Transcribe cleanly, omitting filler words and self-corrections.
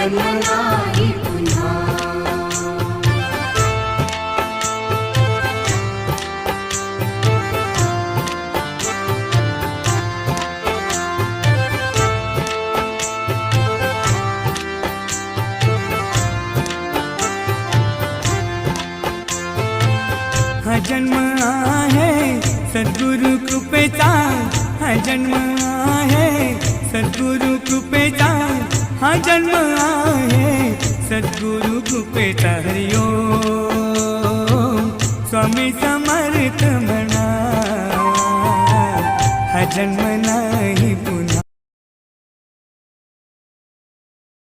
जन्म नाही पुन्हा। हा जन्म आहे सद्गुरु कृपेचा, हा जन्म आहे सद्गुरु कृपेचा, हा जन्म आहे सद्गुरु कृपेचा। हरि ओम स्वामी समर्थ म्हणा, हा जन्म